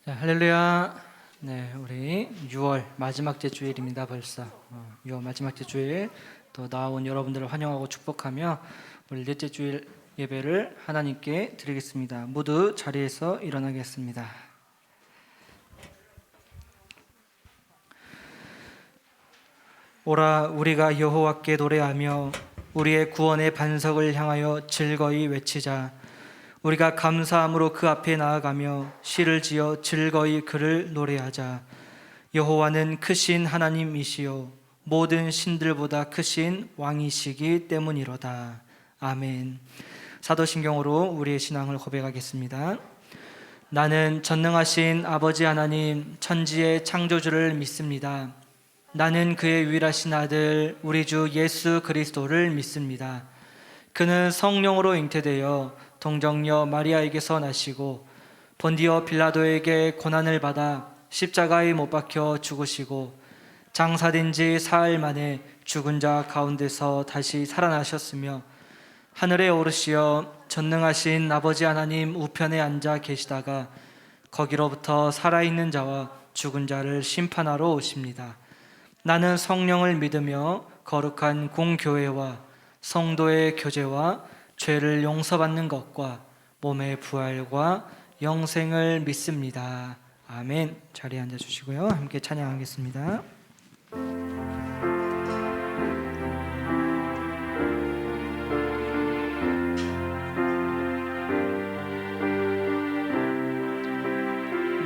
네, 할렐루야. 네, 우리 6월 마지막 째 주일입니다. 벌써 6월 마지막 째 주일, 또 나온 여러분들을 환영하고 축복하며 우리 넷째 주일 예배를 하나님께 드리겠습니다. 모두 자리에서 일어나겠습니다. 오라, 우리가 여호와께 노래하며 우리의 구원의 반석을 향하여 즐거이 외치자. 우리가 감사함으로 그 앞에 나아가며 시를 지어 즐거이 그를 노래하자. 여호와는 크신 하나님이시요 모든 신들보다 크신 왕이시기 때문이로다. 아멘. 사도신경으로 우리의 신앙을 고백하겠습니다. 나는 전능하신 아버지 하나님 천지의 창조주를 믿습니다. 나는 그의 유일하신 아들 우리 주 예수 그리스도를 믿습니다. 그는 성령으로 잉태되어 동정녀 마리아에게서 나시고 본디오 빌라도에게 고난을 받아 십자가에 못 박혀 죽으시고 장사된 지 사흘 만에 죽은 자 가운데서 다시 살아나셨으며 하늘에 오르시어 전능하신 아버지 하나님 우편에 앉아 계시다가 거기로부터 살아있는 자와 죽은 자를 심판하러 오십니다. 나는 성령을 믿으며 거룩한 공교회와 성도의 교제와 죄를 용서받는 것과 몸의 부활과 영생을 믿습니다. 아멘. 자리에 앉아주시고요. 함께 찬양하겠습니다.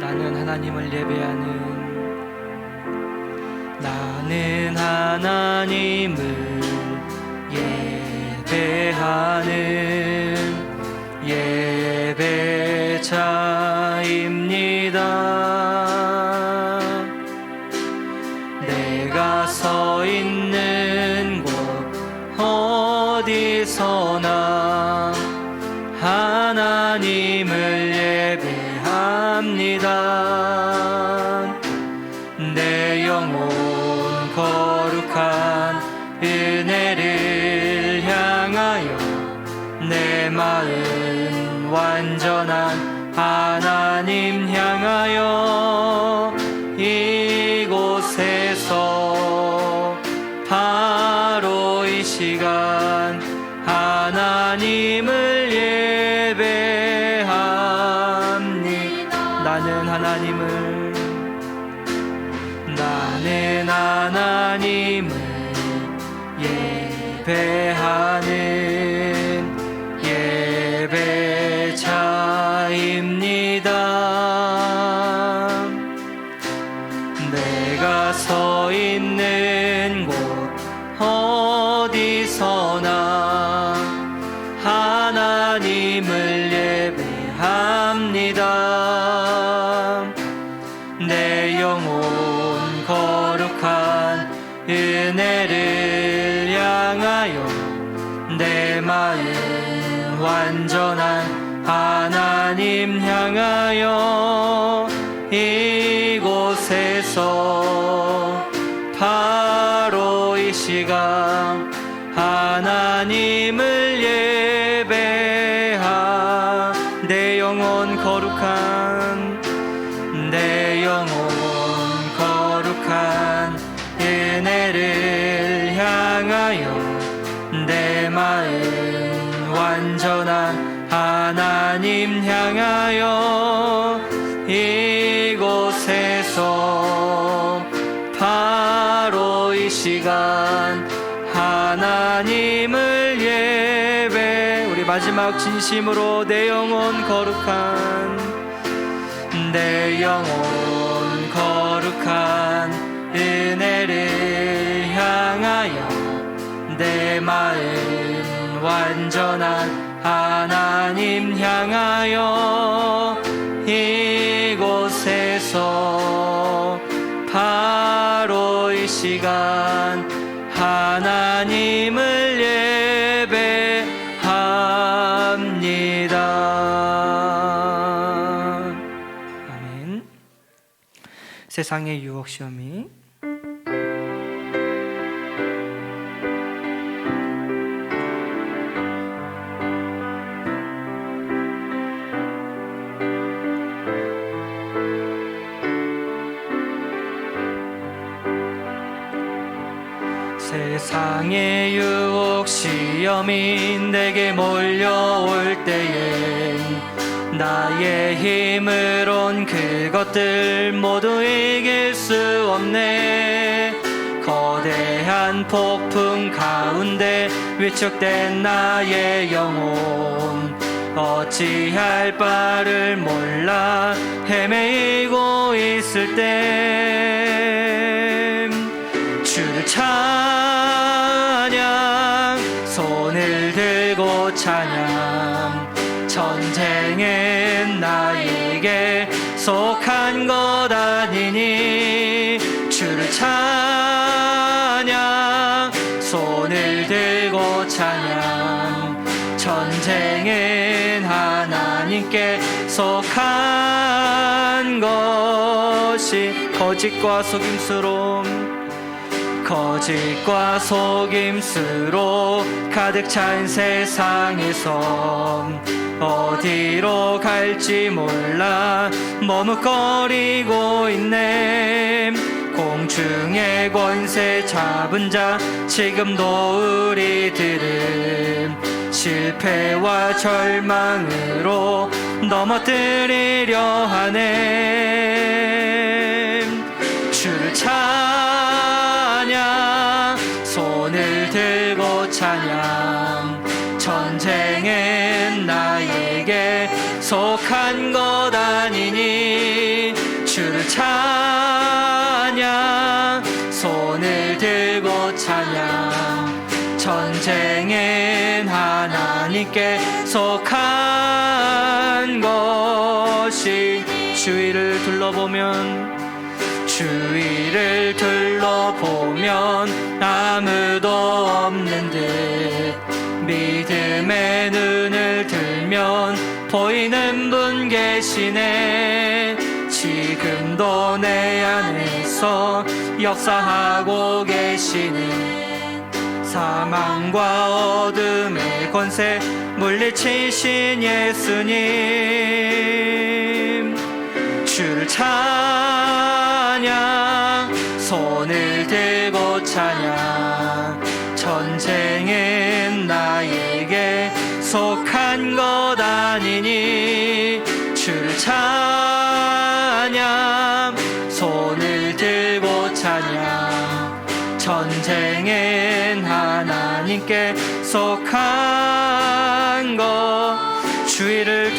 나는 하나님을 예배하는 나는 하나님을 예배하는 예배자입니다. 내가 서 있는 곳 어디서나 하나님을 예배합니다. 내 영혼 거룩한 은혜를 향하여 내 마음 완전한 하나님 향하여 이곳에서 바로 이 시간 하나님을 예배합니다. 나는 하나님을 예배하는 예배자입니다. 내가 서 있는 곳 어디서나 하나님을 예배합니다. 내 영혼 거룩한 은혜를 향하여 내 마음 완전한 하나님 향하여 이곳에서 바로 이 시간 하나님을 예배하 내 영혼 거룩한 은혜를 향하여 내 마음 완전한 하나님 향하여 이곳에서 바로 이 시간 하나님을 예배 우리 마지막 진심으로 내 영혼 거룩한 은혜를 향하여 내 마음 완전한 하나님 향하여 이곳에서 바로 이 시간 하나님을 예배합니다. 아멘. 세상의 유혹 시험이 세상의 유혹 시험이 내게 몰려올 때엔 나의 힘으론 그것들 모두 이길 수 없네. 거대한 폭풍 가운데 위축된 나의 영혼 어찌할 바를 몰라 헤매이고 있을 때 주를 찬양 손을 들고 찬양 전쟁은 나에게 속한 것 아니니 주를 찬양 손을 들고 찬양 전쟁은 하나님께 속한 것이 거짓과 속임수로 가득 찬 세상에서 어디로 갈지 몰라 머뭇거리고 있네. 공중의 권세 잡은 자 지금도 우리들은 실패와 절망으로 넘어뜨리려 하네. 주를 찬양 손을 들고 찬양 전쟁은 나에게 속한 것 아니니 주를 찬양 손을 들고 찬양 전쟁은 하나님께 속한 것이 주위를 둘러보면 아무도 없는 듯 믿음의 눈을 들면 보이는 분 계시네. 지금도 내 안에서 역사하고 계시는 사망과 어둠의 권세 물리치신 예수님 주를 찬양 손을 들고 찬양 전쟁은 나에게 속한 것 아니니 주를 찬양 손을 들고 찬양 전쟁은 하나님께 속한 것 주위를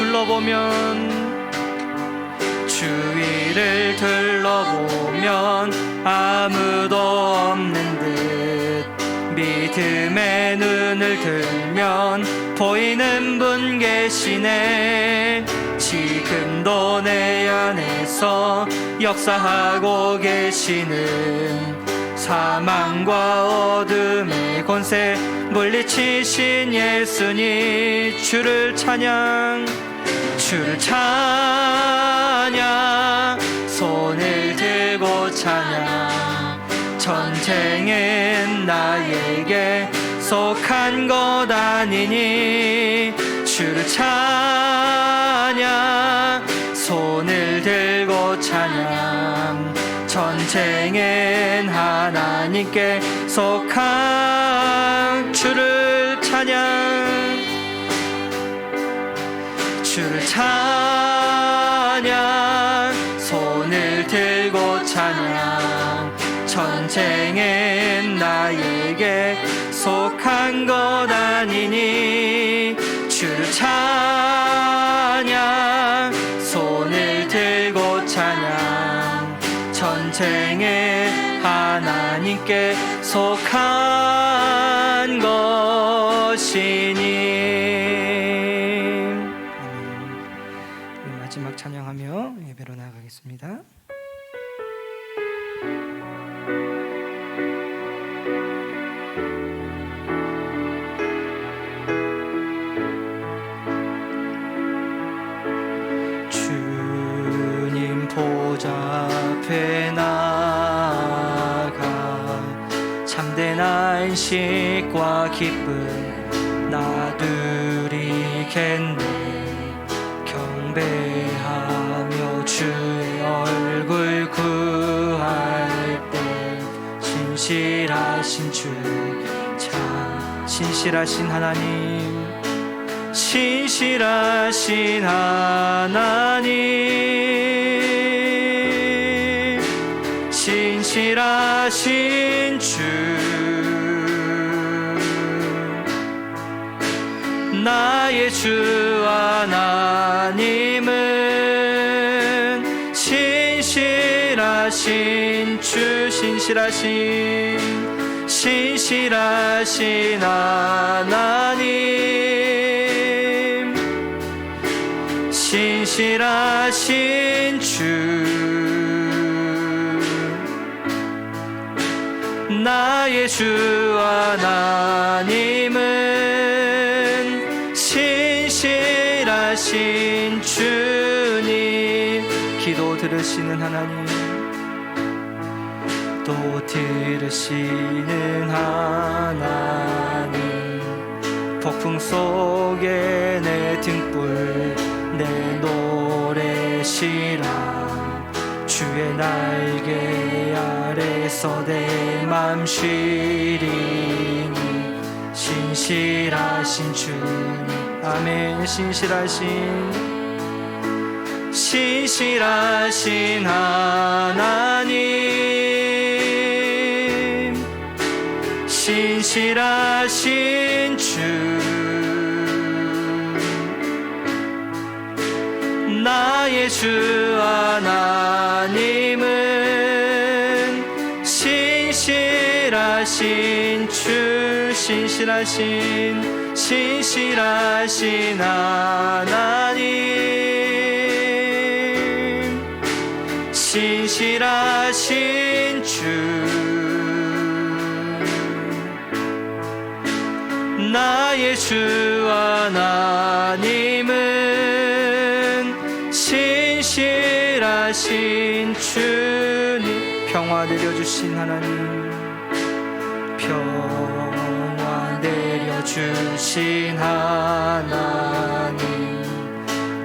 둘러보면 아무도 없는 듯 믿음의 눈을 들면 보이는 분 계시네. 지금도 내 안에서 역사하고 계시는 사망과 어둠의 권세 물리치신 예수님 주를 찬양 손을 들고 찬양 전쟁은 나에게 속한 것 아니니 주를 찬양 손을 들고 찬양 전쟁은 하나님께 속한 주를 찬양 손을 들고 찬양 전쟁은 나에게 속한 것 아니니 주를 찬양 손을 들고 찬양 전쟁은 하나님께 속한 것이니. 마지막 찬양하며 예배로 나아가겠습니다. 주님 보좌 앞에 나아가 참된 안식과 기쁨 나누리겠네. 경배하며 주의 얼굴 구할 때 신실하신 주 신실하신 하나님, 신실하신 하나님, 신실하신 주, 나의 주 하나님은 신실하신 주, 신실하신 하나님, 신실하신 주, 나의 주 하나님은 신실하신 주님. 기도 들으시는 하나님, 또 들으시는 하나님, 폭풍 속에 내 등불 내 노래시라, 주의 날개 아래서 내 맘 쉬리니, 신실하신 주님. 아멘. 신실하신 하나님, 신실하신 주, 나의 주 하나님은 신실하신 주, 신실하신 하나님, 신실하신 주, 나의 주 하나님은 신실하신 주님. 평화 내려주신 하나님, 평화 내려주신 하나님,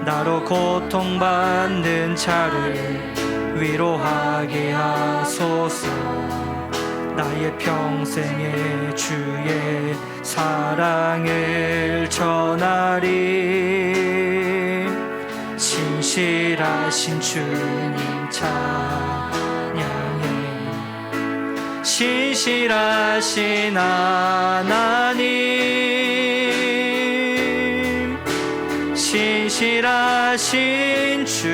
나로 고통받는 자를 위로하게 하소서. 나의 평생에 주의 사랑을 전하리, 신실하신 주님 찬양해. 신실하신 하나님, 신실하신 주,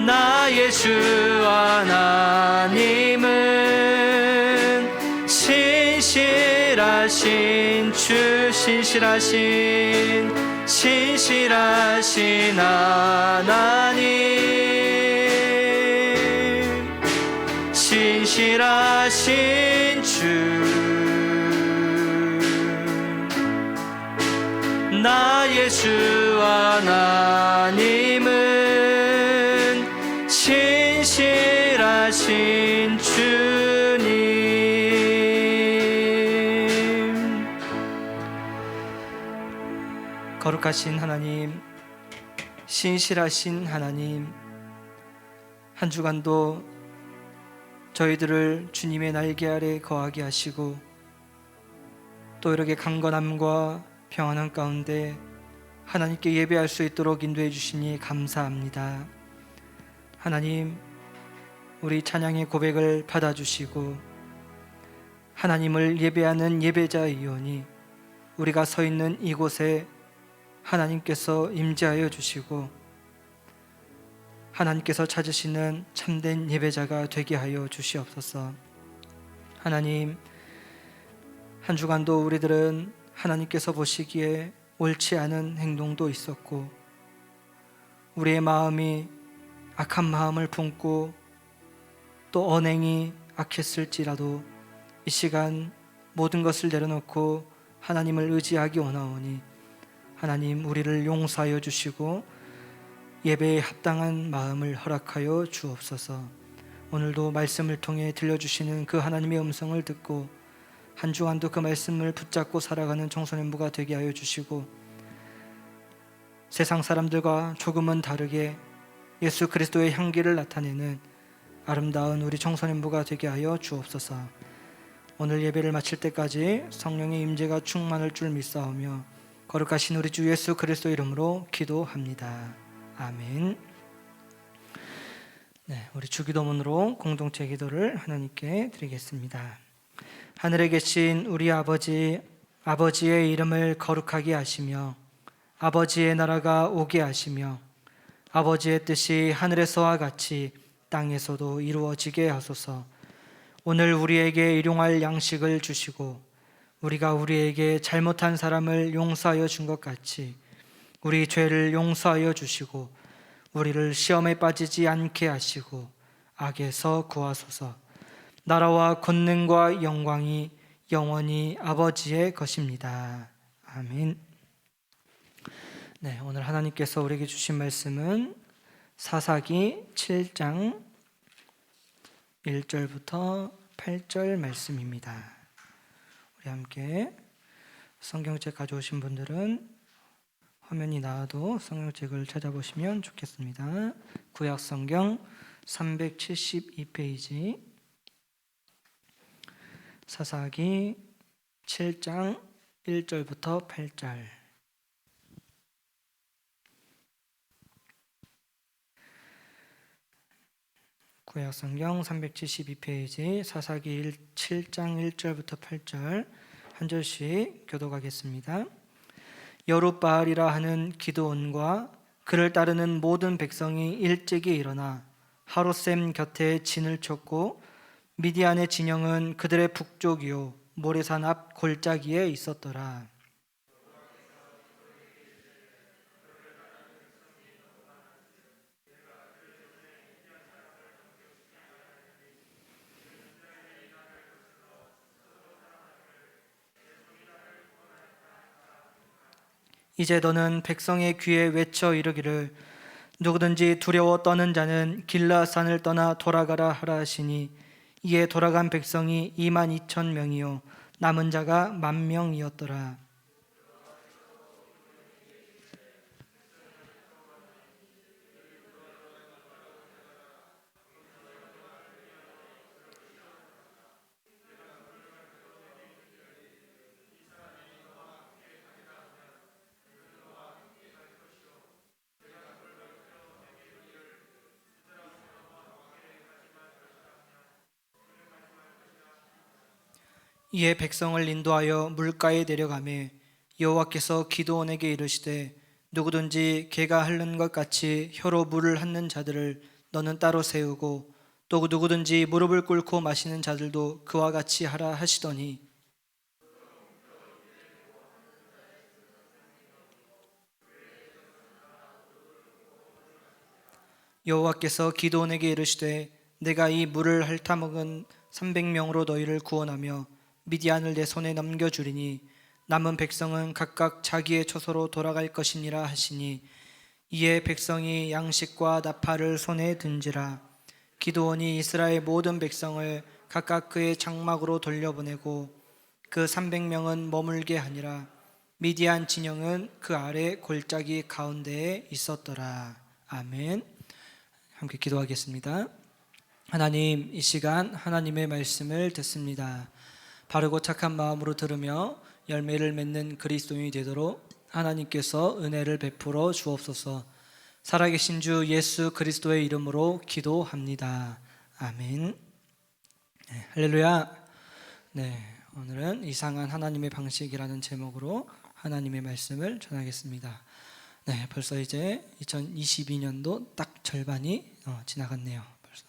나의 주 하나님은 신실하신 주, 신실하신 하나님, 신실하신 주, 나의 주 하나님은 신실하신 주님. 거룩하신 하나님, 신실하신 하나님, 한 주간도 저희들을 주님의 날개 아래 거하게 하시고, 또 이렇게 강건함과 평안한 가운데 하나님께 예배할 수 있도록 인도해 주시니 감사합니다. 하나님, 우리 찬양의 고백을 받아주시고 하나님을 예배하는 예배자이오니 우리가 서 있는 이곳에 하나님께서 임재하여 주시고 하나님께서 찾으시는 참된 예배자가 되게 하여 주시옵소서. 하나님, 한 주간도 우리들은 하나님께서 보시기에 옳지 않은 행동도 있었고, 우리의 마음이 악한 마음을 품고 또 언행이 악했을지라도 이 시간 모든 것을 내려놓고 하나님을 의지하기 원하오니 하나님, 우리를 용서하여 주시고 예배에 합당한 마음을 허락하여 주옵소서. 오늘도 말씀을 통해 들려주시는 그 하나님의 음성을 듣고 한 주간도 그 말씀을 붙잡고 살아가는 청소년부가 되게 하여 주시고, 세상 사람들과 조금은 다르게 예수 그리스도의 향기를 나타내는 아름다운 우리 청소년부가 되게 하여 주옵소서. 오늘 예배를 마칠 때까지 성령의 임재가 충만할 줄 믿사오며 거룩하신 우리 주 예수 그리스도 이름으로 기도합니다. 아멘. 네, 우리 주기도문으로 공동체 기도를 하나님께 드리겠습니다. 하늘에 계신 우리 아버지, 아버지의 이름을 거룩하게 하시며 아버지의 나라가 오게 하시며 아버지의 뜻이 하늘에서와 같이 땅에서도 이루어지게 하소서. 오늘 우리에게 일용할 양식을 주시고 우리가 우리에게 잘못한 사람을 용서하여 준 것 같이 우리 죄를 용서하여 주시고 우리를 시험에 빠지지 않게 하시고 악에서 구하소서. 나라와 권능과 영광이 영원히 아버지의 것입니다. 아멘. 네, 오늘 하나님께서 우리에게 주신 말씀은 사사기 7장 1절부터 8절 말씀입니다. 우리 함께 성경책 가져오신 분들은 화면이 나와도 성경책을 찾아보시면 좋겠습니다. 구약성경 372페이지 사사기 7장 1절부터 8절. 구약성경 372페이지 사사기 7장 1절부터 8절 한 절씩 교독하겠습니다. 여룻바알이라 하는 기드온과 그를 따르는 모든 백성이 일찍이 일어나 하롯셈 곁에 진을 쳤고 미디안의 진영은 그들의 북쪽이요 모레산 앞 골짜기에 있었더라. 이제 너는 백성의 귀에 외쳐 이르기를 누구든지 두려워 떠는 자는 길라산을 떠나 돌아가라 하라 하시니 이에 돌아간 백성이 22,000명이요 남은 자가 10,000명이었더라. 이에 백성을 인도하여 물가에 내려가매 여호와께서 기드온에게 이르시되 누구든지 개가 핥는 것 같이 혀로 물을 핥는 자들을 너는 따로 세우고 또 누구든지 무릎을 꿇고 마시는 자들도 그와 같이 하라 하시더니 여호와께서 기드온에게 이르시되 내가 이 물을 핥아먹은 300명으로 너희를 구원하며 미디안을 내 손에 넘겨주리니 남은 백성은 각각 자기의 처소로 돌아갈 것이니라 하시니 이에 백성이 양식과 나팔을 손에 든지라. 기드온이 이스라엘 모든 백성을 각각 그의 장막으로 돌려보내고 그 300명은 머물게 하니라. 미디안 진영은 그 아래 골짜기 가운데에 있었더라. 아멘. 함께 기도하겠습니다. 하나님, 이 시간 하나님의 말씀을 듣습니다. 바르고 착한 마음으로 들으며 열매를 맺는 그리스도인이 되도록 하나님께서 은혜를 베풀어 주옵소서. 살아계신 주 예수 그리스도의 이름으로 기도합니다. 아멘. 네, 할렐루야. 네, 오늘은 이상한 하나님의 방식이라는 제목으로 하나님의 말씀을 전하겠습니다. 네, 벌써 이제 2022년도 딱 절반이 지나갔네요. 벌써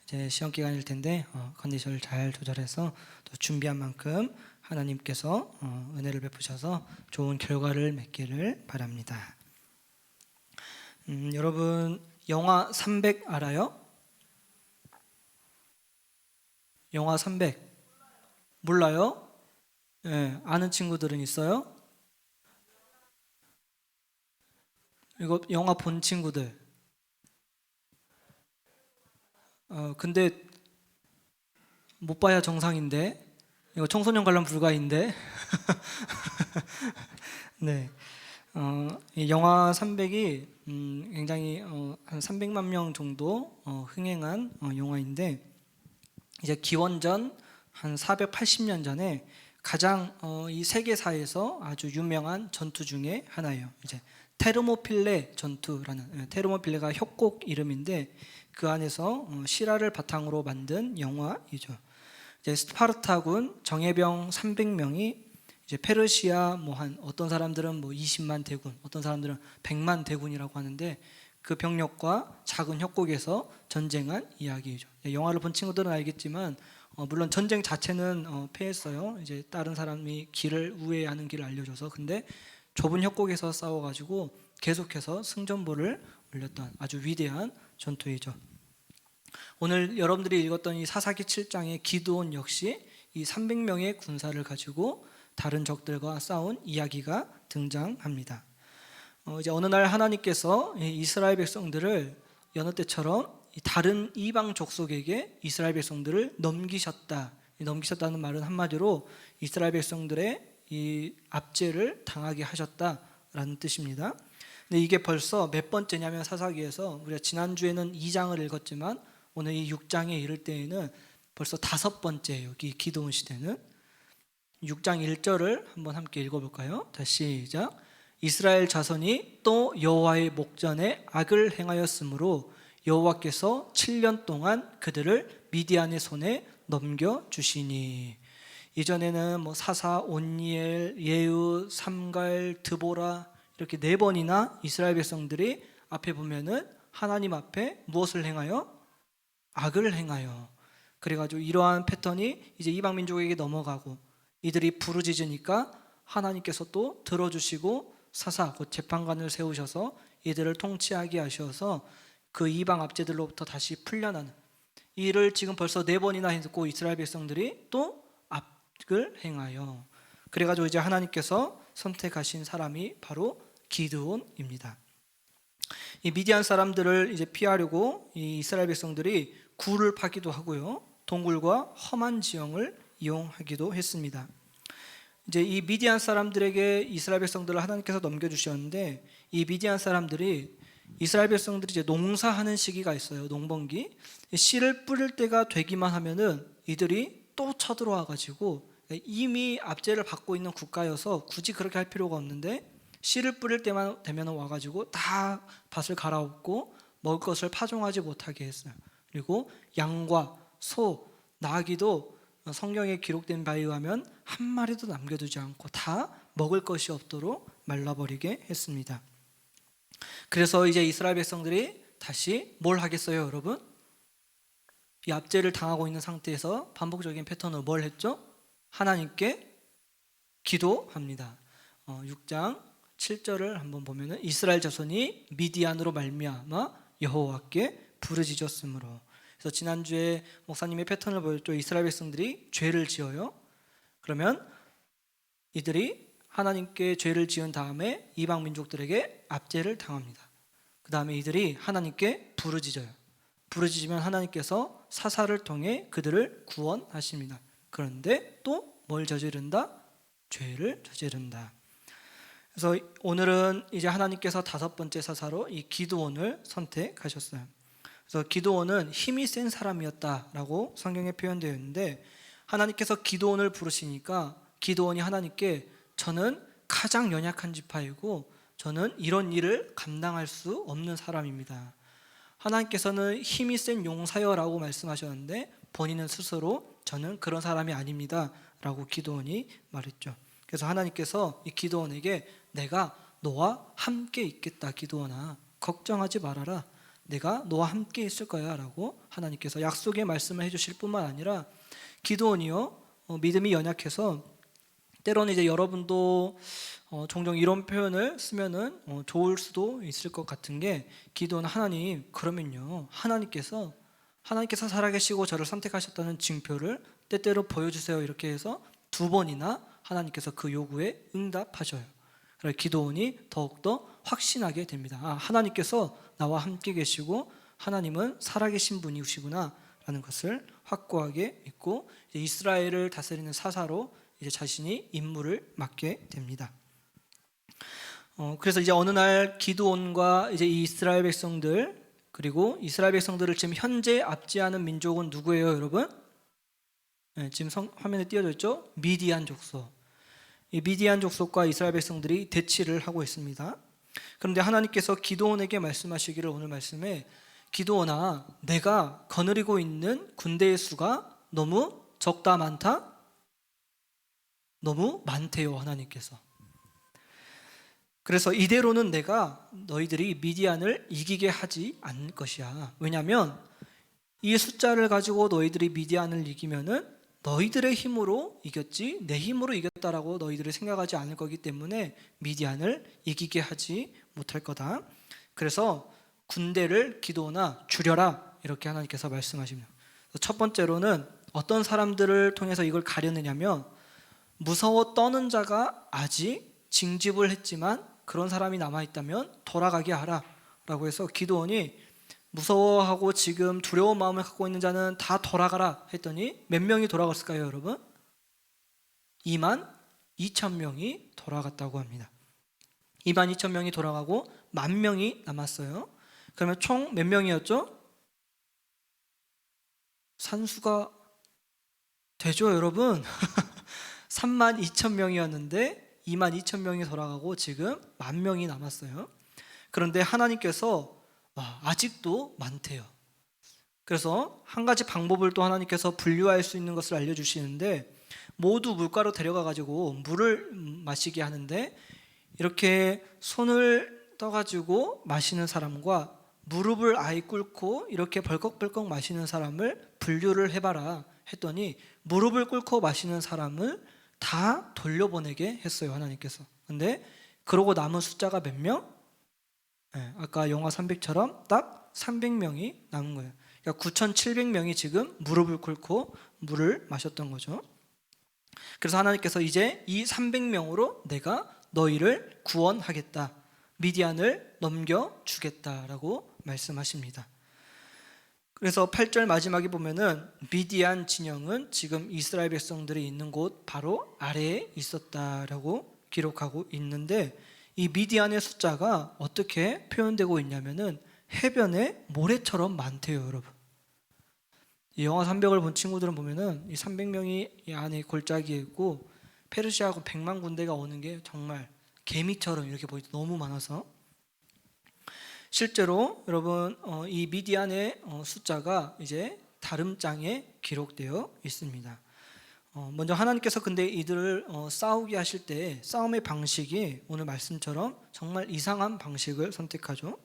이제 시험 기간일 텐데 컨디션을 잘 조절해서 또 준비한 만큼 하나님께서 은혜를 베푸셔서 좋은 결과를 맺기를 바랍니다. 여러분 영화 300 알아요? 영화 300 몰라요? 네, 아는 친구들은 있어요? 이거 영화 본 친구들. 근데 못 봐야 정상인데 이거 청소년 관람 불가인데. 네, 이 영화 300이 굉장히 한 300만 명 정도 흥행한 영화인데, 이제 기원전 한 480년 전에 가장 이 세계사에서 아주 유명한 전투 중에 하나예요. 이제 테르모필레 전투라는, 테르모필레가 협곡 이름인데 그 안에서 실화를 바탕으로 만든 영화이죠. 이제 스파르타군 정예병 300명이 이제 페르시아 한 어떤 사람들은 20만 대군, 어떤 사람들은 100만 대군이라고 하는데 그 병력과 작은 협곡에서 전쟁한 이야기죠. 영화를 본 친구들은 알겠지만 물론 전쟁 자체는 패했어요. 이제 다른 사람이 우회하는 길을 알려줘서. 근데 좁은 협곡에서 싸워가지고 계속해서 승전보를 올렸던 아주 위대한 전투이죠. 오늘 여러분들이 읽었던 이 사사기 7장의 기드온 역시 이 300명의 군사를 가지고 다른 적들과 싸운 이야기가 등장합니다. 이제 어느 날 하나님께서 이스라엘 백성들을 여느 때처럼 다른 이방 족속에게 이스라엘 백성들을 넘기셨다. 넘기셨다는 말은 한마디로 이스라엘 백성들의 이 압제를 당하게 하셨다라는 뜻입니다. 근데 이게 벌써 몇 번째냐면 사사기에서 우리가 지난주에는 2장을 읽었지만 오늘 이 6장에 이를 때에는 벌써 5번째예요. 이 기드온 시대는. 6장 1절을 한번 함께 읽어볼까요? 다시 시작. 이스라엘 자손이 또 여호와의 목전에 악을 행하였으므로 여호와께서 7년 동안 그들을 미디안의 손에 넘겨주시니. 이전에는 사사, 온니엘, 예후, 삼갈, 드보라 이렇게 4번이나 이스라엘 백성들이 앞에 보면은 하나님 앞에 무엇을 행하여? 악을 행하여. 그래가지고 이러한 패턴이 이제 이방 민족에게 넘어가고 이들이 부르짖으니까 하나님께서 또 들어주시고 사사 곧 재판관을 세우셔서 이들을 통치하게 하셔서 그 이방 압제들로부터 다시 풀려나는 이 일을 지금 벌써 4번이나 했고 이스라엘 백성들이 또 악을 행하여. 그래가지고 이제 하나님께서 선택하신 사람이 바로 기드온입니다. 이 미디안 사람들을 이제 피하려고 이 이스라엘 백성들이 굴을 파기도 하고요, 동굴과 험한 지형을 이용하기도 했습니다. 이제 이 미디안 사람들에게 이스라엘 백성들을 하나님께서 넘겨주셨는데 이 미디안 사람들이 이스라엘 백성들이 이제 농사하는 시기가 있어요. 농번기. 씨를 뿌릴 때가 되기만 하면은 이들이 또 쳐들어와 가지고 이미 압제를 받고 있는 국가여서 굳이 그렇게 할 필요가 없는데 씨를 뿌릴 때만 되면 와가지고 다 밭을 갈아엎고 먹을 것을 파종하지 못하게 했어요. 그리고 양과 소, 나귀도 성경에 기록된 바에 의하면 한 마리도 남겨두지 않고 다 먹을 것이 없도록 말라버리게 했습니다. 그래서 이제 이스라엘 백성들이 다시 뭘 하겠어요, 여러분? 이 압제를 당하고 있는 상태에서 반복적인 패턴으로 뭘 했죠? 하나님께 기도합니다. 6장 7절을 한번 보면은 이스라엘 자손이 미디안으로 말미암아 여호와께 부르짖었으므로. 그래서 지난주에 목사님의 패턴을 보였죠. 이스라엘 백성들이 죄를 지어요. 그러면 이들이 하나님께 죄를 지은 다음에 이방 민족들에게 압제를 당합니다. 그 다음에 이들이 하나님께 부르짖어요. 부르짖으면 하나님께서 사사를 통해 그들을 구원하십니다. 그런데 또 뭘 저지른다? 죄를 저지른다. 그래서 오늘은 이제 하나님께서 5번째 사사로 이 기드온을 선택하셨어요. 그래서 기드온은 힘이 센 사람이었다라고 성경에 표현되어 있는데 하나님께서 기드온을 부르시니까 기드온이 하나님께 저는 가장 연약한 지파이고 저는 이런 일을 감당할 수 없는 사람입니다. 하나님께서는 힘이 센 용사여라고 말씀하셨는데 본인은 스스로 저는 그런 사람이 아닙니다 라고 기드온이 말했죠. 그래서 하나님께서 이 기드온에게 내가 너와 함께 있겠다 기드온아, 걱정하지 말아라, 내가 너와 함께 있을 거야 라고 하나님께서 약속의 말씀을 해주실 뿐만 아니라 기드온이요 믿음이 연약해서 때로는 이제 여러분도 종종 이런 표현을 쓰면은 좋을 수도 있을 것 같은 게 기드온 하나님 그러면요 하나님께서 살아계시고 저를 선택하셨다는 증표를 때때로 보여주세요 이렇게 해서 2번이나 하나님께서 그 요구에 응답하셔요. 그래서 기드온이 더욱더 확신하게 됩니다. 하나님께서 나와 함께 계시고 하나님은 살아계신 분이시구나 라는 것을 확고하게 믿고 이스라엘을 다스리는 사사로 이제 자신이 임무를 맡게 됩니다. 그래서 이제 어느 날 기드온과 이제 이 이스라엘 백성들, 그리고 이스라엘 백성들을 지금 현재 압제하는 민족은 누구예요, 여러분? 네, 지금 화면에 띄어져 있죠? 미디안 족속. 이 미디안 족속과 이스라엘 백성들이 대치를 하고 있습니다. 그런데 하나님께서 기드온에게 말씀하시기를, 오늘 말씀에 기드온아, 내가 거느리고 있는 군대의 수가 너무 적다 많다? 너무 많대요, 하나님께서. 그래서 이대로는 내가 너희들이 미디안을 이기게 하지 않을 것이야. 왜냐하면 이 숫자를 가지고 너희들이 미디안을 이기면은 너희들의 힘으로 이겼지 내 힘으로 이겼다라고 너희들이 생각하지 않을 거기 때문에 미디안을 이기게 하지 못할 거다. 그래서 군대를 기드온아 줄여라, 이렇게 하나님께서 말씀하십니다. 첫 번째로는 어떤 사람들을 통해서 이걸 가려내냐면, 무서워 떠는 자가 아직 징집을 했지만 그런 사람이 남아있다면 돌아가게 하라 라고 해서 기드온이 무서워하고 지금 두려운 마음을 갖고 있는 자는 다 돌아가라 했더니 몇 명이 돌아갔을까요, 여러분? 2만 2천 명이 돌아갔다고 합니다. 2만 2천 명이 돌아가고 10,000명이 남았어요. 그러면 총 몇 명이었죠? 산수가 되죠, 여러분? 3만 2천 명이었는데 2만 2천 명이 돌아가고 지금 10,000명이 남았어요. 그런데 하나님께서 아직도 많대요. 그래서 한 가지 방법을 또 하나님께서 분류할 수 있는 것을 알려주시는데, 모두 물가로 데려가가지고 물을 마시게 하는데, 이렇게 손을 떠가지고 마시는 사람과 무릎을 아예 꿇고 이렇게 벌컥벌컥 마시는 사람을 분류를 해봐라 했더니, 무릎을 꿇고 마시는 사람을 다 돌려보내게 했어요, 하나님께서. 근데 그러고 남은 숫자가 몇 명? 아까 영화 300처럼 딱 300명이 남은 거예요. 그러니까 9,700명이 지금 무릎을 꿇고 물을 마셨던 거죠. 그래서 하나님께서 이제 이 300명으로 내가 너희를 구원하겠다, 미디안을 넘겨주겠다라고 말씀하십니다. 그래서 8절 마지막에 보면은 미디안 진영은 지금 이스라엘 백성들이 있는 곳 바로 아래에 있었다라고 기록하고 있는데, 이 미디안의 숫자가 어떻게 표현되고 있냐면은 해변에 모래처럼 많대요, 여러분. 이 영화 300을 본 친구들은 보면은 이 300명이 이 안에 골짜기에 있고 페르시아하고 100만 군대가 오는 게 정말 개미처럼 이렇게 보이죠. 너무 많아서. 실제로 여러분 이 미디안의 숫자가 이제 다름장에 기록되어 있습니다. 먼저 하나님께서 근데 이들을 싸우게 하실 때 싸움의 방식이 오늘 말씀처럼 정말 이상한 방식을 선택하죠.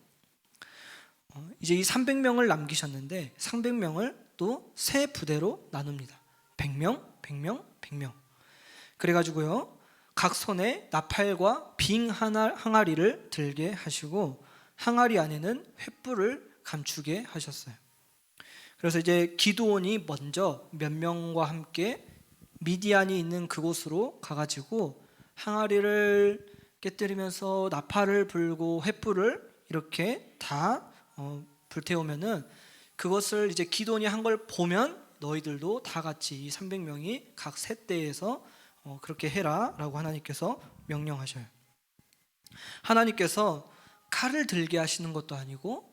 이제 이 300명을 남기셨는데 300명을 또 세 부대로 나눕니다. 100명, 100명, 100명. 그래가지고요, 각 손에 나팔과 빙 항아리를 들게 하시고 항아리 안에는 횃불을 감추게 하셨어요. 그래서 이제 기드온이 먼저 몇 명과 함께 미디안이 있는 그곳으로 가가지고 항아리를 깨뜨리면서 나팔을 불고 횃불을 이렇게 다 불태우면은, 그것을 이제 기드온이 한 걸 보면 너희들도 다 같이 이 300명이 각 셋대에서 그렇게 해라 라고 하나님께서 명령하셔요. 하나님께서 칼을 들게 하시는 것도 아니고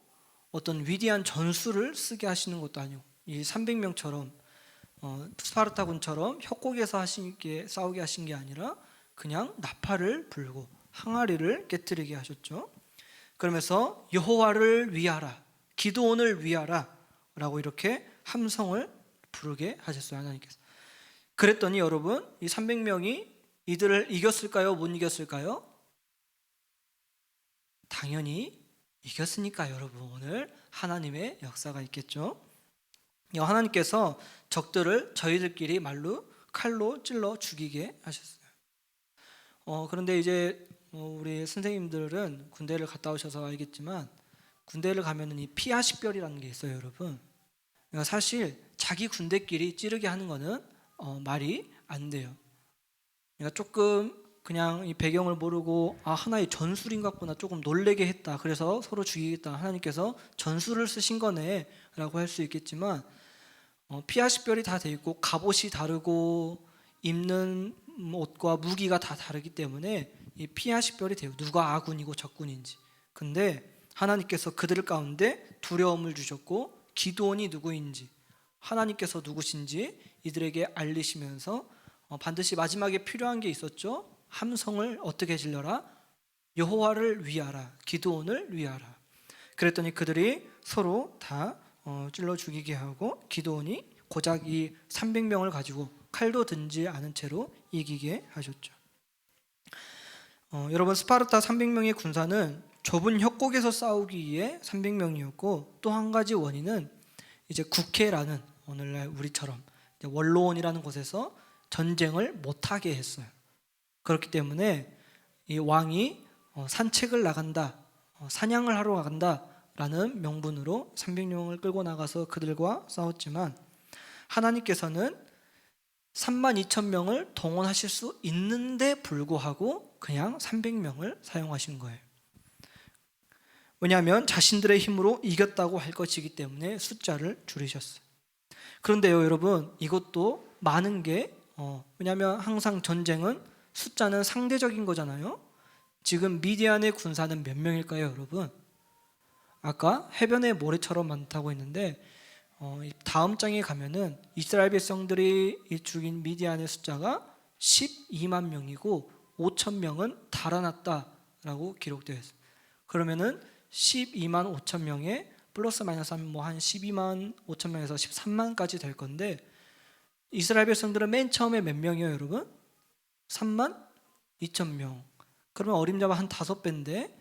어떤 위대한 전술을 쓰게 하시는 것도 아니고, 이 300명처럼 스파르타군처럼 협곡에서 싸우게 하신 게 아니라 그냥 나팔을 불고 항아리를 깨뜨리게 하셨죠. 그러면서 여호와를 위하라, 기드온을 위하라 라고 이렇게 함성을 부르게 하셨어요, 하나님께서. 그랬더니 여러분, 이 300명이 이들을 이겼을까요? 못 이겼을까요? 당연히 이겼으니까 여러분, 오늘 하나님의 역사가 있겠죠. 하나님께서 적들을 저희들끼리 칼로 찔러 죽이게 하셨어요. 그런데 이제 우리 선생님들은 군대를 갔다 오셔서 알겠지만, 군대를 가면은 이 피하식별이라는 게 있어요, 여러분. 그러니까 사실 자기 군대끼리 찌르게 하는 거는 말이 안 돼요. 그러니까 조금 그냥 이 배경을 모르고 하나의 전술인 것 같구나, 조금 놀래게 했다, 그래서 서로 죽이겠다, 하나님께서 전술을 쓰신 거네 라고 할 수 있겠지만, 피하식별이 다 돼 있고 갑옷이 다르고 입는 옷과 무기가 다 다르기 때문에 이 피아식별이 돼요. 누가 아군이고 적군인지. 근데 하나님께서 그들 가운데 두려움을 주셨고 기드온이 누구인지, 하나님께서 누구신지 이들에게 알리시면서 반드시 마지막에 필요한 게 있었죠. 함성을 어떻게 질러라? 여호와를 위하라. 기드온을 위하라. 그랬더니 그들이 서로 다 찔러 죽이게 하고 기드온이 고작 이 300명을 가지고 칼도 든지 않은 채로 이기게 하셨죠. 여러분, 스파르타 300명의 군사는 좁은 협곡에서 싸우기 위해 300명이었고, 또 한 가지 원인은 이제 국해라는, 오늘날 우리처럼 원로원이라는 곳에서 전쟁을 못하게 했어요. 그렇기 때문에 이 왕이 산책을 나간다, 사냥을 하러 나간다 라는 명분으로 300명을 끌고 나가서 그들과 싸웠지만, 하나님께서는 32,000명을 동원하실 수 있는데 불구하고 그냥 300명을 사용하신 거예요. 왜냐하면 자신들의 힘으로 이겼다고 할 것이기 때문에 숫자를 줄이셨어요. 그런데요, 여러분, 이것도 많은 게 왜냐하면 항상 전쟁은 숫자는 상대적인 거잖아요. 지금 미디안의 군사는 몇 명일까요, 여러분? 아까 해변의 모래처럼 많다고 했는데 다음 장에 가면은 이스라엘 백성들이 죽인 미디안의 숫자가 12만 명이고 5천 명은 달아났다라고 기록되어 있어요. 그러면은 12만 5천 명에 플러스 마이너스 하면 한 12만 5천 명에서 13만까지 될 건데, 이스라엘 백성들은 맨 처음에 몇 명이에요, 여러분? 3만 2천 명. 그러면 어림잡아 한 5배인데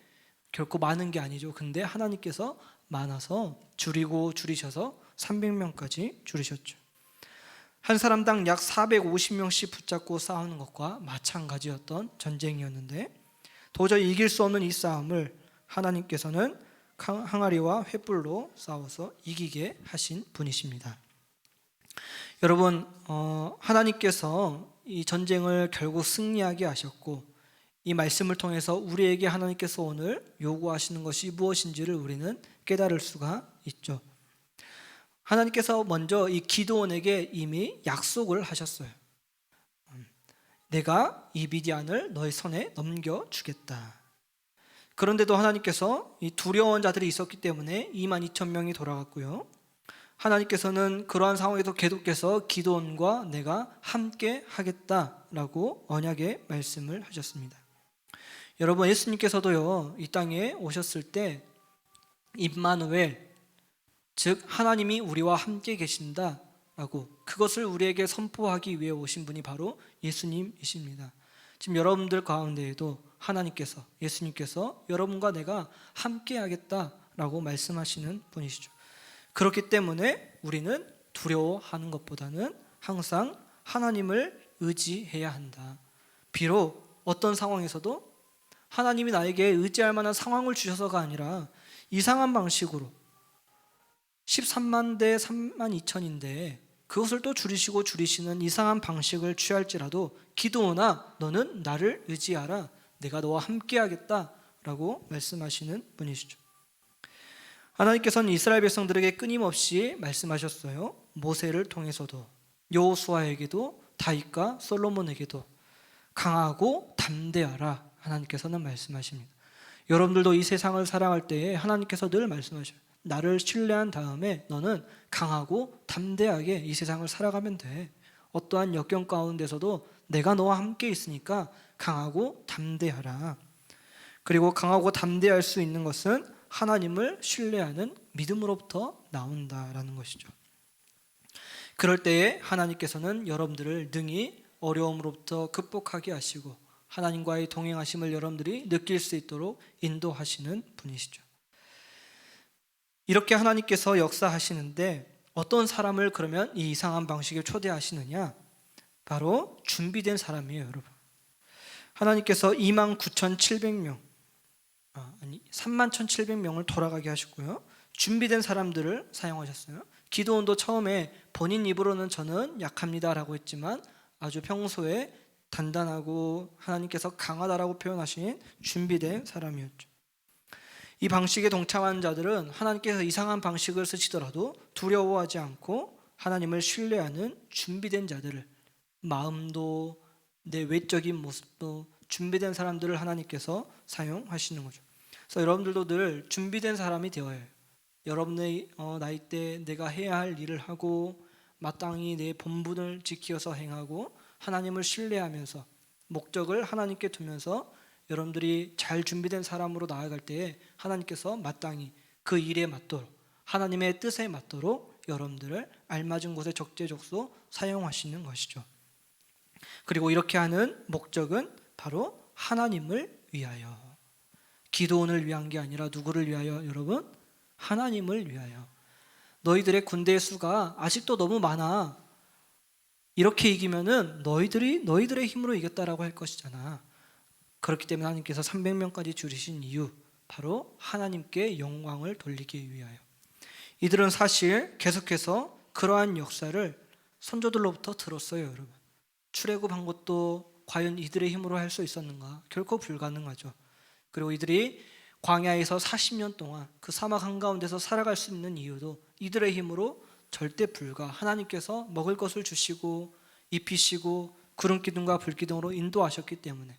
결코 많은 게 아니죠. 근데 하나님께서 많아서 줄이셔서 300명까지 줄이셨죠. 한 사람당 약 450명씩 붙잡고 싸우는 것과 마찬가지였던 전쟁이었는데, 도저히 이길 수 없는 이 싸움을 하나님께서는 항아리와 횃불로 싸워서 이기게 하신 분이십니다. 여러분, 하나님께서 이 전쟁을 결국 승리하게 하셨고, 이 말씀을 통해서 우리에게 하나님께서 오늘 요구하시는 것이 무엇인지를 우리는 깨달을 수가 있죠. 하나님께서 먼저 이 기드온에게 이미 약속을 하셨어요. 내가 이 미디안을 너의 손에 넘겨주겠다. 그런데도 하나님께서 이 두려운 자들이 있었기 때문에 22,000명이 돌아갔고요. 하나님께서는 그러한 상황에도 계속해서 기드온과 내가 함께 하겠다라고 언약의 말씀을 하셨습니다. 여러분, 예수님께서도요, 이 땅에 오셨을 때 임마누엘, 즉 하나님이 우리와 함께 계신다라고 그것을 우리에게 선포하기 위해 오신 분이 바로 예수님이십니다. 지금 여러분들 가운데에도 하나님께서, 예수님께서 여러분과 내가 함께 하겠다라고 말씀하시는 분이시죠. 그렇기 때문에 우리는 두려워하는 것보다는 항상 하나님을 의지해야 한다. 비록 어떤 상황에서도 하나님이 나에게 의지할 만한 상황을 주셔서가 아니라 이상한 방식으로 13만 대 3만 2천인데 그것을 또 줄이시는 이상한 방식을 취할지라도 기드온아, 너는 나를 의지하라. 내가 너와 함께 하겠다라고 말씀하시는 분이시죠. 하나님께서는 이스라엘 백성들에게 끊임없이 말씀하셨어요. 모세를 통해서도, 여호수아에게도, 다윗과 솔로몬에게도 강하고 담대하라 하나님께서는 말씀하십니다. 여러분들도 이 세상을 살아갈 때에 하나님께서 늘 말씀하셔요. 나를 신뢰한 다음에 너는 강하고 담대하게 이 세상을 살아가면 돼. 어떠한 역경 가운데서도 내가 너와 함께 있으니까 강하고 담대하라. 그리고 강하고 담대할 수 있는 것은 하나님을 신뢰하는 믿음으로부터 나온다라는 것이죠. 그럴 때에 하나님께서는 여러분들을 능히 어려움으로부터 극복하게 하시고 하나님과의 동행하심을 여러분들이 느낄 수 있도록 인도하시는 분이시죠. 이렇게 하나님께서 역사하시는데 어떤 사람을 그러면 이 이상한 방식에 초대하시느냐? 바로 준비된 사람이에요, 여러분. 하나님께서 29,700명, 31,700명을 돌아가게 하셨고요. 준비된 사람들을 사용하셨어요. 기드온도 처음에 본인 입으로는 저는 약합니다라고 했지만 아주 평소에 단단하고 하나님께서 강하다라고 표현하신 준비된 사람이었죠. 이 방식에 동참한 자들은 하나님께서 이상한 방식을 쓰시더라도 두려워하지 않고 하나님을 신뢰하는 준비된 자들을, 마음도 내 외적인 모습도 준비된 사람들을 하나님께서 사용하시는 거죠. 그래서 여러분들도 늘 준비된 사람이 되어야 해요. 여러분의 나이 때 내가 해야 할 일을 하고 마땅히 내 본분을 지키어서 행하고 하나님을 신뢰하면서 목적을 하나님께 두면서 여러분들이 잘 준비된 사람으로 나아갈 때에 하나님께서 마땅히 그 일에 맞도록 하나님의 뜻에 맞도록 여러분들을 알맞은 곳에 적재적소 사용하시는 것이죠. 그리고 이렇게 하는 목적은 바로 하나님을 위하여, 기도원을 위한 게 아니라 누구를 위하여 여러분? 하나님을 위하여. 너희들의 군대의 수가 아직도 너무 많아. 이렇게 이기면은 너희들의 힘으로 이겼다라고 할 것이잖아. 그렇기 때문에 하나님께서 300명까지 줄이신 이유, 바로 하나님께 영광을 돌리기 위하여. 이들은 사실 계속해서 그러한 역사를 선조들로부터 들었어요, 여러분. 출애굽한 것도 과연 이들의 힘으로 할 수 있었는가? 결코 불가능하죠. 그리고 이들이 광야에서 40년 동안 그 사막 한가운데서 살아갈 수 있는 이유도 이들의 힘으로 절대 불가. 하나님께서 먹을 것을 주시고 입히시고 구름 기둥과 불 기둥으로 인도하셨기 때문에.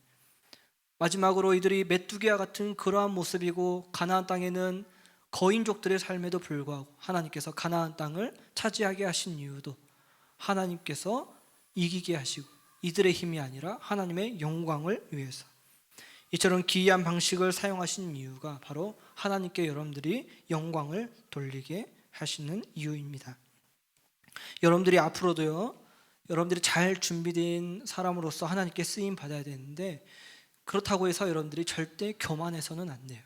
마지막으로 이들이 메뚜기와 같은 그러한 모습이고 가나안 땅에는 거인족들의 삶에도 불구하고 하나님께서 가나안 땅을 차지하게 하신 이유도 하나님께서 이기게 하시고 이들의 힘이 아니라 하나님의 영광을 위해서. 이처럼 기이한 방식을 사용하신 이유가 바로 하나님께 여러분들이 영광을 돌리게 하시는 이유입니다. 여러분들이 앞으로도요, 여러분들이 잘 준비된 사람으로서 하나님께 쓰임 받아야 되는데, 그렇다고 해서 여러분들이 절대 교만해서는 안 돼요.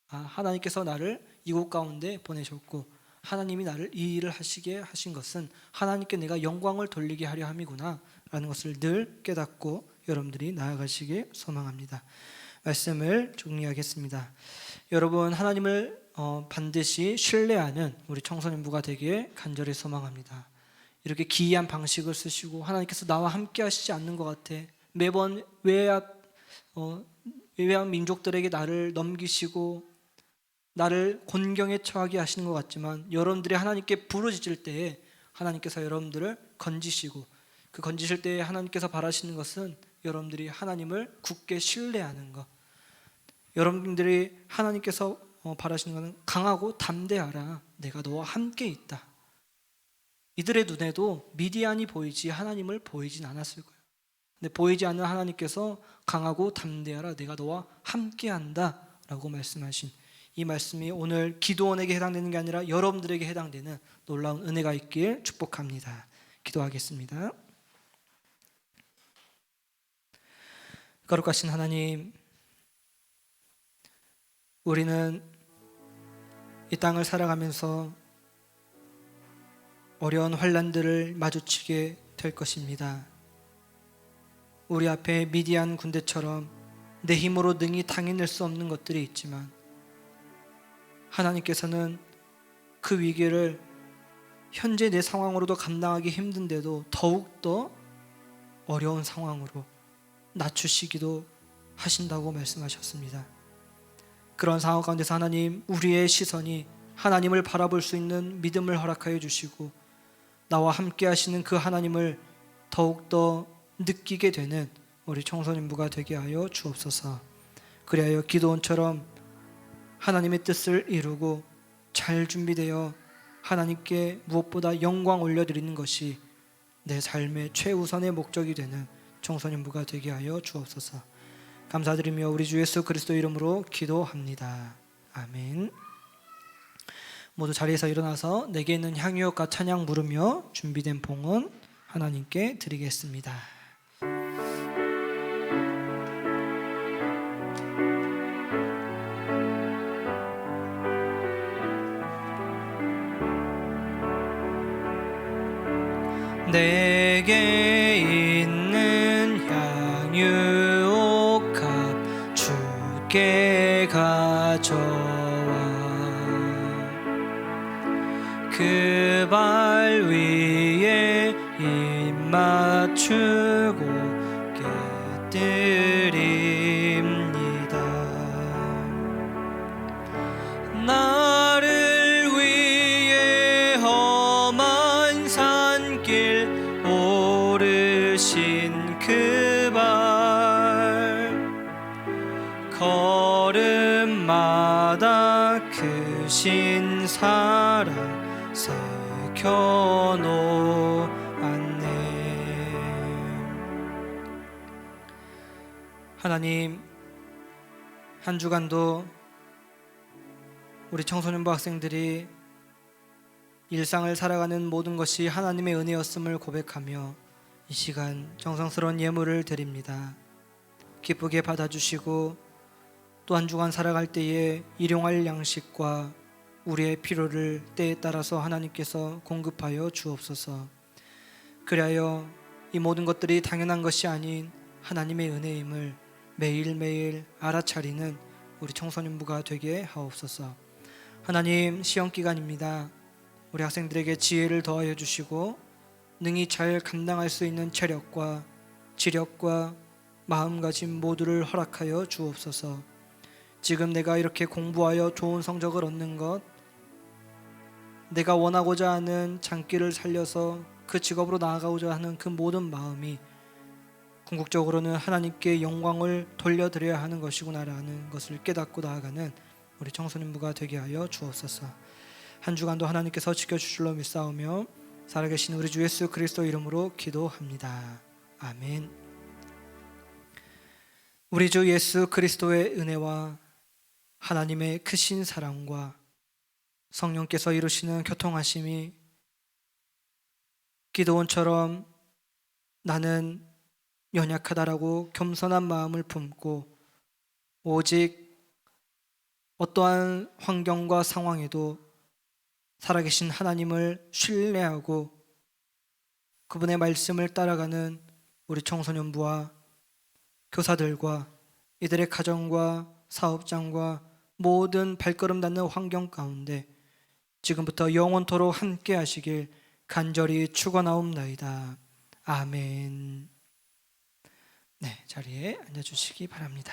하나님께서 나를 이곳 가운데 보내셨고 하나님이 나를 이 일을 하시게 하신 것은 하나님께 내가 영광을 돌리게 하려 함이구나 라는 것을 늘 깨닫고 여러분들이 나아가시길 소망합니다. 말씀을 정리하겠습니다. 여러분, 하나님을 반드시 신뢰하는 우리 청소년부가 되길 간절히 소망합니다. 이렇게 기이한 방식을 쓰시고 하나님께서 나와 함께 하시지 않는 것 같아. 매번 외양 민족들에게 나를 넘기시고 나를 곤경에 처하게 하시는 것 같지만, 여러분들이 하나님께 부르짖을 때에 하나님께서 여러분들을 건지시고, 그 건지실 때에 하나님께서 바라시는 것은 여러분들이 하나님을 굳게 신뢰하는 것. 여러분들이 하나님께서 바라시는 것은 강하고 담대하라, 내가 너와 함께 있다. 이들의 눈에도 미디안이 보이지 하나님을 보이진 않았을 거예요. 근데 보이지 않는 하나님께서 강하고 담대하라, 내가 너와 함께한다 라고 말씀하신 이 말씀이 오늘 기도원에게 해당되는 게 아니라 여러분들에게 해당되는 놀라운 은혜가 있길 축복합니다. 기도하겠습니다. 거룩하신 하나님, 우리는 이 땅을 살아가면서 어려운 환난들을 마주치게 될 것입니다. 우리 앞에 미디안 군대처럼 내 힘으로 능히 당해낼 수 없는 것들이 있지만, 하나님께서는 그 위기를 현재 내 상황으로도 감당하기 힘든데도 더욱더 어려운 상황으로 낮추시기도 하신다고 말씀하셨습니다. 그런 상황 가운데서 하나님, 우리의 시선이 하나님을 바라볼 수 있는 믿음을 허락하여 주시고 나와 함께 하시는 그 하나님을 더욱더 느끼게 되는 우리 청소년부가 되게 하여 주옵소서. 그리하여 기도원처럼 하나님의 뜻을 이루고 잘 준비되어 하나님께 무엇보다 영광 올려드리는 것이 내 삶의 최우선의 목적이 되는 청소년부가 되게 하여 주옵소서. 감사드리며 우리 주 예수 그리스도 이름으로 기도합니다. 아멘. 모두 자리에서 일어나서 내게 있는 향유역과 찬양 부르며 준비된 봉헌 하나님께 드리겠습니다. 내게 있는 향유옥합 주께 가져와 그 발 위에 입 맞추고 깨뜨립니다. 나를 위해 험한 산길 오르신 그 발 바다 크신 사랑 새겨놓았네. 하나님, 한 주간도 우리 청소년부 학생들이 일상을 살아가는 모든 것이 하나님의 은혜였음을 고백하며 이 시간 정성스러운 예물을 드립니다. 기쁘게 받아주시고 또 한 주간 살아갈 때에 일용할 양식과 우리의 필요를 때에 따라서 하나님께서 공급하여 주옵소서. 그리하여 이 모든 것들이 당연한 것이 아닌 하나님의 은혜임을 매일매일 알아차리는 우리 청소년부가 되게 하옵소서. 하나님, 시험기간입니다. 우리 학생들에게 지혜를 더하여 주시고 능히 잘 감당할 수 있는 체력과 지력과 마음가짐 모두를 허락하여 주옵소서. 지금 내가 이렇게 공부하여 좋은 성적을 얻는 것, 내가 원하고자 하는 장기를 살려서 그 직업으로 나아가고자 하는 그 모든 마음이 궁극적으로는 하나님께 영광을 돌려드려야 하는 것이구나라는 것을 깨닫고 나아가는 우리 청소년부가 되게 하여 주옵소서. 한 주간도 하나님께서 지켜주실 줄로 믿사오며 살아계신 우리 주 예수 그리스도 이름으로 기도합니다. 아멘. 우리 주 예수 그리스도의 은혜와 하나님의 크신 사랑과 성령께서 이루시는 교통하심이 기드온처럼 나는 연약하다라고 겸손한 마음을 품고 오직 어떠한 환경과 상황에도 살아계신 하나님을 신뢰하고 그분의 말씀을 따라가는 우리 청소년부와 교사들과 이들의 가정과 사업장과 모든 발걸음 닿는 환경 가운데 지금부터 영원토록 함께 하시길 간절히 축원하옵나이다. 아멘. 네, 자리에 앉아주시기 바랍니다.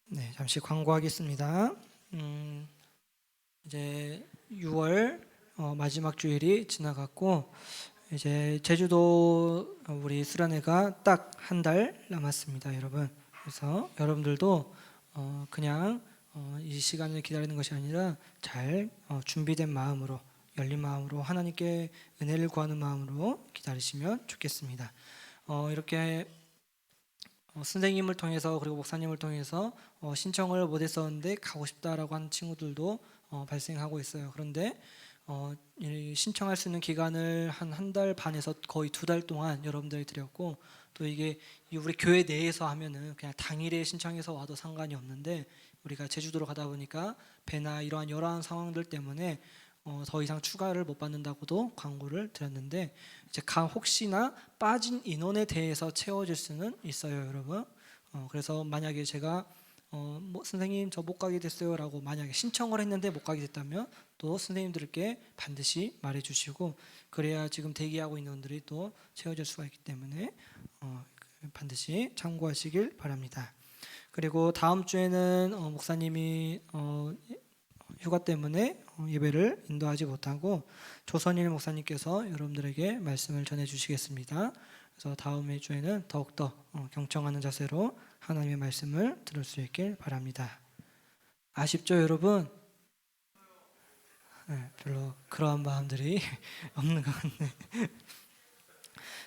네, 잠시 광고하겠습니다. 이제 6월 마지막 주일이 지나갔고 이제 제주도 우리 수련회가 딱 한 달 남았습니다, 여러분. 그래서 여러분들도 그냥 이 시간을 기다리는 것이 아니라 잘 준비된 마음으로, 열린 마음으로 하나님께 은혜를 구하는 마음으로 기다리시면 좋겠습니다. 이렇게 선생님을 통해서 그리고 목사님을 통해서 신청을 못했었는데 가고 싶다라고 하는 친구들도 발생하고 있어요. 그런데 신청할 수 있는 기간을 한 달 반에서 거의 2달 동안 여러분들이 드렸고, 또 이게 우리 교회 내에서 하면은 그냥 당일에 신청해서 와도 상관이 없는데 우리가 제주도로 가다 보니까 배나 이러한 여러 상황들 때문에 더 이상 추가를 못 받는다고도 광고를 드렸는데 이제 혹시나 빠진 인원에 대해서 채워질 수는 있어요, 여러분. 그래서 만약에 제가 뭐 선생님 저 못 가게 됐어요라고 만약에 신청을 했는데 못 가게 됐다면 또 선생님들께 반드시 말해주시고, 그래야 지금 대기하고 있는 분들이 또 채워질 수가 있기 때문에 반드시 참고하시길 바랍니다. 그리고 다음 주에는 목사님이 휴가 때문에 예배를 인도하지 못하고 조선일 목사님께서 여러분들에게 말씀을 전해주시겠습니다. 그래서 다음 주에는 더욱더 경청하는 자세로 하나님의 말씀을 들을 수 있길 바랍니다. 아쉽죠, 여러분? 네, 별로 그러한 마음들이 없는 것 같네.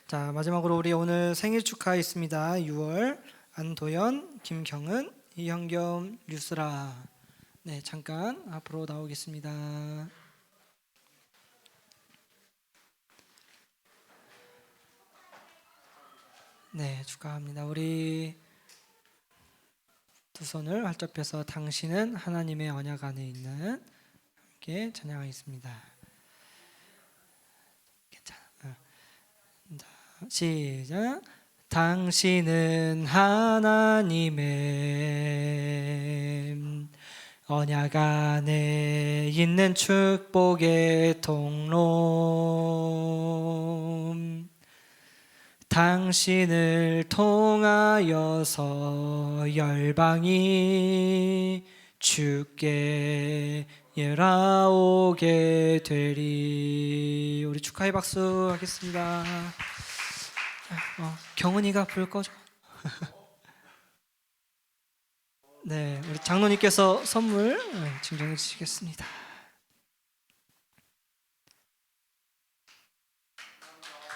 자, 마지막으로 우리 오늘 생일 축하 있습니다. 6월 안도연, 김경은, 이현겸, 류스라. 네, 잠깐 앞으로 나오겠습니다. 네, 축하합니다. 우리 두 손을 활짝 펴서 당신은 하나님의 언약 안에 있는 함께 찬양하겠습니다. 괜찮아. 시작. 당신은 하나님의 언약 안에 있는 축복의 통로, 당신을 통하여서 열방이 주께 예라오게 되리. 우리 축하의 박수 하겠습니다. 경은이가 불 꺼줘. 네, 우리 장로님께서 선물 증정해 주시겠습니다.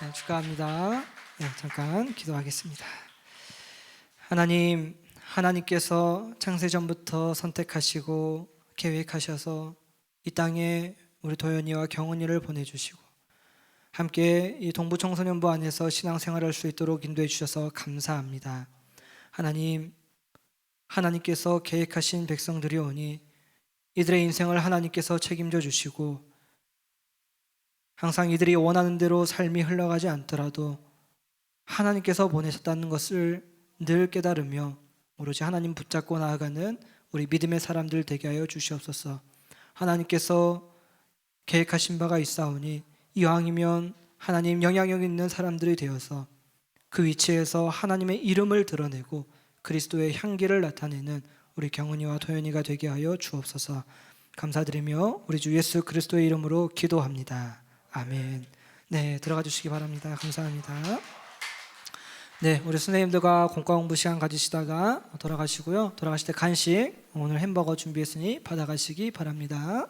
네, 축하합니다. 네, 잠깐 기도하겠습니다. 하나님, 하나님께서 창세전부터 선택하시고 계획하셔서 이 땅에 우리 도연이와 경은이를 보내주시고 함께 이 동부청소년부 안에서 신앙생활할 수 있도록 인도해 주셔서 감사합니다. 하나님, 하나님께서 계획하신 백성들이 오니 이들의 인생을 하나님께서 책임져 주시고 항상 이들이 원하는 대로 삶이 흘러가지 않더라도 하나님께서 보내셨다는 것을 늘 깨달으며 오로지 하나님 붙잡고 나아가는 우리 믿음의 사람들 되게 하여 주시옵소서. 하나님께서 계획하신 바가 있사오니 이왕이면 하나님 영향력 있는 사람들이 되어서 그 위치에서 하나님의 이름을 드러내고 그리스도의 향기를 나타내는 우리 경은이와 도연이가 되게 하여 주옵소서. 감사드리며 우리 주 예수 그리스도의 이름으로 기도합니다. 아멘. 네, 들어가 주시기 바랍니다. 감사합니다. 네, 우리 선생님들과 공과 공부 시간 가지시다가 돌아가시고요. 돌아가실 때 간식 오늘 햄버거 준비했으니 받아가시기 바랍니다.